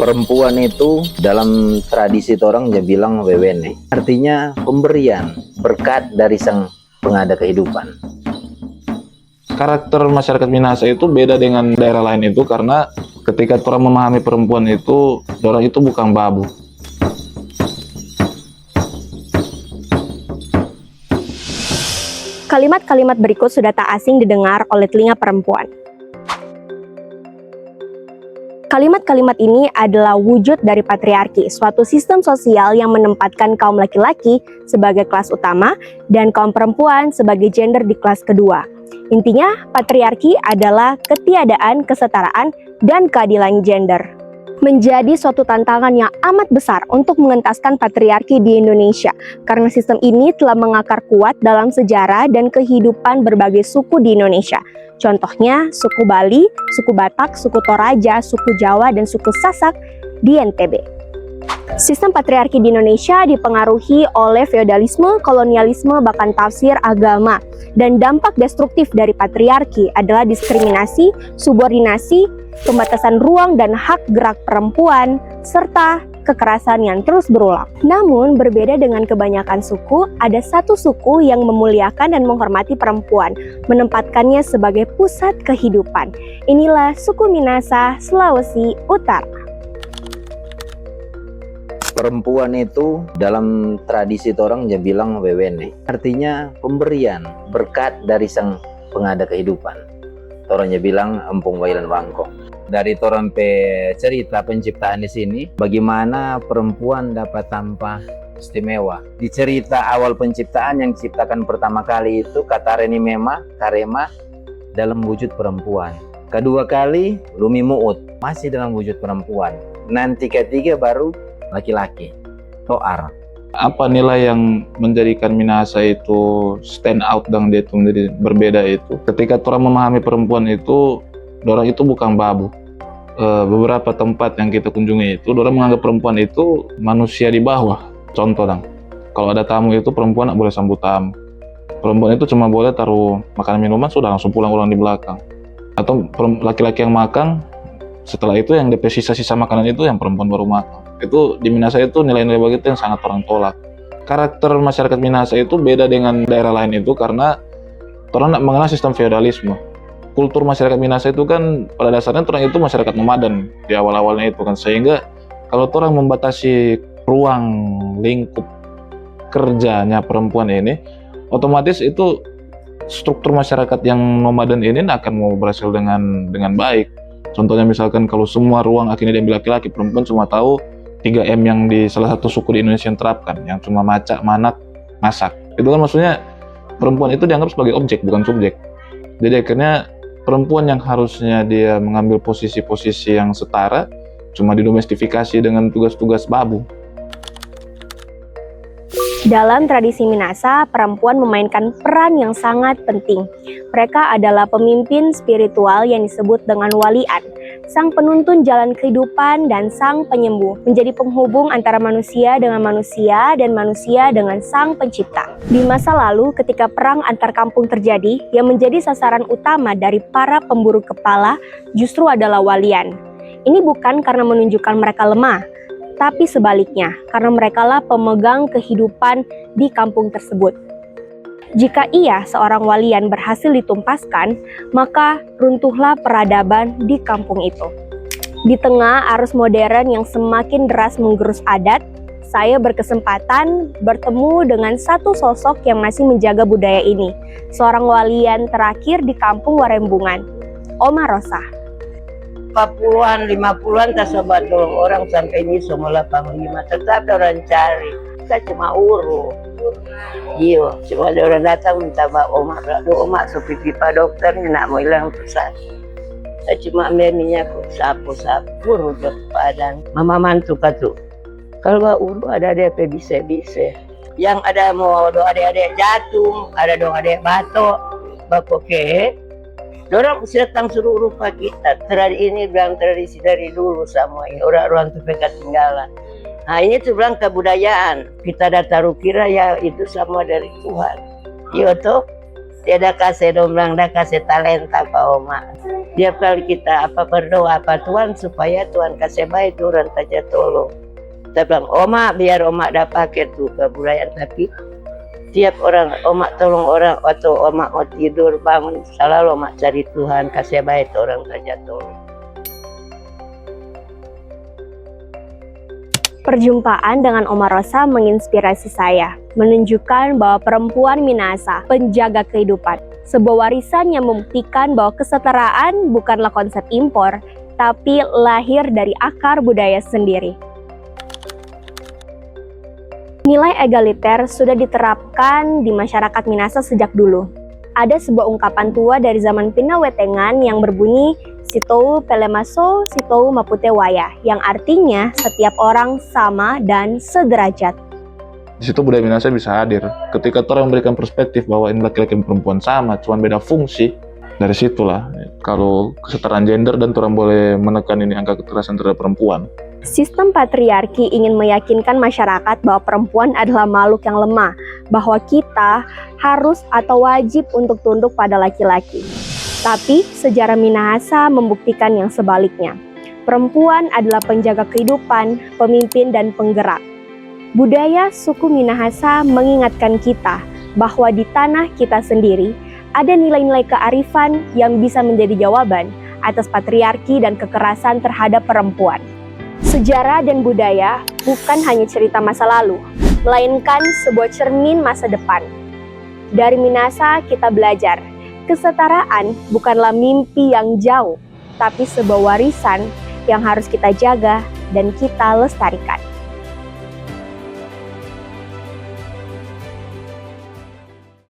Perempuan itu dalam tradisi orang dia bilang wewene, artinya pemberian berkat dari sang pengada kehidupan. Karakter masyarakat Minahasa itu beda dengan daerah lain itu karena ketika orang memahami perempuan itu, orang itu bukan babu. Kalimat-kalimat berikut sudah tak asing didengar oleh telinga perempuan. Kalimat-kalimat ini adalah wujud dari patriarki, suatu sistem sosial yang menempatkan kaum laki-laki sebagai kelas utama dan kaum perempuan sebagai gender di kelas kedua. Intinya, patriarki adalah ketiadaan kesetaraan dan keadilan gender. Menjadi suatu tantangan yang amat besar untuk mengentaskan patriarki di Indonesia, karena sistem ini telah mengakar kuat dalam sejarah dan kehidupan berbagai suku di Indonesia. Contohnya, suku Bali, suku Batak, suku Toraja, suku Jawa, dan suku Sasak di NTB. Sistem patriarki di Indonesia dipengaruhi oleh feodalisme, kolonialisme, bahkan tafsir agama. Dan dampak destruktif dari patriarki adalah diskriminasi, subordinasi, pembatasan ruang dan hak gerak perempuan, serta kekerasan yang terus berulang. Namun, berbeda dengan kebanyakan suku, ada satu suku yang memuliakan dan menghormati perempuan, menempatkannya sebagai pusat kehidupan. Inilah suku Minahasa, Sulawesi Utara. Perempuan itu dalam tradisi orang dia bilang wewene, artinya pemberian berkat dari sang pengada kehidupan. Orangnya bilang empung wailan wangkong. Dari orang cerita penciptaan di sini, bagaimana perempuan dapat tampah istimewa. Di cerita awal penciptaan yang diciptakan pertama kali itu Katareni Mema, Karema dalam wujud perempuan. Kedua kali Lumi Muut masih dalam wujud perempuan. Nanti ketiga baru laki-laki, Toar. Apa nilai yang menjadikan Minahasa itu stand out dan dia itu menjadi berbeda itu? Ketika orang memahami perempuan itu, orang itu bukan babu. Beberapa tempat yang kita kunjungi itu, orang menganggap perempuan itu manusia di bawah. Contoh kalau ada tamu itu perempuan tak boleh sambut tamu. Perempuan itu cuma boleh taruh makanan minuman, sudah langsung pulang di belakang. Atau laki-laki yang makan, setelah itu yang sisa-sisa makanan itu yang perempuan baru makan. Itu di Minahasa itu nilai-nilai begitu yang sangat orang tolak. Karakter masyarakat Minahasa itu beda dengan daerah lain itu karena orang tidak mengenal sistem feodalisme. Kultur masyarakat Minahasa itu kan pada dasarnya orang itu masyarakat nomaden di awal-awalnya itu kan, sehingga kalau orang membatasi ruang lingkup kerjanya perempuan ini, otomatis itu struktur masyarakat yang nomaden ini akan mau berhasil dengan baik. Contohnya misalkan kalau semua ruang akhirnya diambil laki-laki, perempuan cuma tahu 3M yang di salah satu suku di Indonesia yang terapkan, yang cuma macak, manak, masak. Itu kan maksudnya perempuan itu dianggap sebagai objek, bukan subjek. Jadi akhirnya perempuan yang harusnya dia mengambil posisi-posisi yang setara, cuma didomestifikasi dengan tugas-tugas babu. Dalam tradisi Minahasa, perempuan memainkan peran yang sangat penting. Mereka adalah pemimpin spiritual yang disebut dengan walian, sang penuntun jalan kehidupan dan sang penyembuh, menjadi penghubung antara manusia dengan manusia dan manusia dengan sang pencipta. Di masa lalu, ketika perang antar kampung terjadi, yang menjadi sasaran utama dari para pemburu kepala justru adalah walian. Ini bukan karena menunjukkan mereka lemah, tapi sebaliknya, karena merekalah pemegang kehidupan di kampung tersebut. Jika ia, seorang walian, berhasil ditumpaskan, maka runtuhlah peradaban di kampung itu. Di tengah arus modern yang semakin deras menggerus adat, saya berkesempatan bertemu dengan satu sosok yang masih menjaga budaya ini, seorang walian terakhir di kampung Warembungan, Oma Rosa. 40-an, 50-an tak sobat tolong orang sampai ini semua 85, tetap orang cari. Kita cuma urus. Iya, cuma ada orang datang minta Mbak Oma, Oma sopi pipa dokter nak mau hilang pesan. Saya cuma ambil minyak sapu-sapu urut padang. Mama mantu katu. Kalau Mbak uru ada DP bisa. Yang ada mau doa adik-adik jatuh, ada doa adik batuk, bapak ke. Dorang mesti datang suruh rupa kita. Ini bilang tradisi dari dulu semua ini. Orang-orang itu ketinggalan. Nah ini tuh bilang kebudayaan. Kita dataru kira ya itu sama dari Tuhan. Iya toh. Dia dah kasih domlang, dah kasih talenta Pak Oma. Tiap kali kita berdoa Tuhan supaya Tuhan kasih baik orang saja tolong. Saya bilang, Oma biar Oma dah pakai tuh kebudayaan, tapi tiap orang Oma tolong orang atau Oma mau tidur bangun selalu Oma cari Tuhan kasih baik orang saja tolong. Perjumpaan dengan Oma Rosa menginspirasi saya, menunjukkan bahwa perempuan Minahasa penjaga kehidupan, sebuah warisan yang membuktikan bahwa kesetaraan bukanlah konsep impor, tapi lahir dari akar budaya sendiri. Nilai egaliter sudah diterapkan di masyarakat Minahasa sejak dulu. Ada sebuah ungkapan tua dari zaman Pina Wetengan yang berbunyi Sitou Pelemaso, Sitou Mapute Waya, yang artinya setiap orang sama dan sederajat. Di situ budaya Minahasa bisa hadir. Ketika orang memberikan perspektif bahwa ini laki-laki dan perempuan sama, cuma beda fungsi, dari situlah kalau kesetaraan gender dan orang boleh menekan ini angka kekerasan terhadap perempuan. Sistem patriarki ingin meyakinkan masyarakat bahwa perempuan adalah makhluk yang lemah, bahwa kita harus atau wajib untuk tunduk pada laki-laki. Tapi sejarah Minahasa membuktikan yang sebaliknya. Perempuan adalah penjaga kehidupan, pemimpin dan penggerak. Budaya suku Minahasa mengingatkan kita bahwa di tanah kita sendiri ada nilai-nilai kearifan yang bisa menjadi jawaban atas patriarki dan kekerasan terhadap perempuan. Sejarah dan budaya bukan hanya cerita masa lalu, melainkan sebuah cermin masa depan. Dari Minahasa kita belajar, kesetaraan bukanlah mimpi yang jauh, tapi sebuah warisan yang harus kita jaga dan kita lestarikan.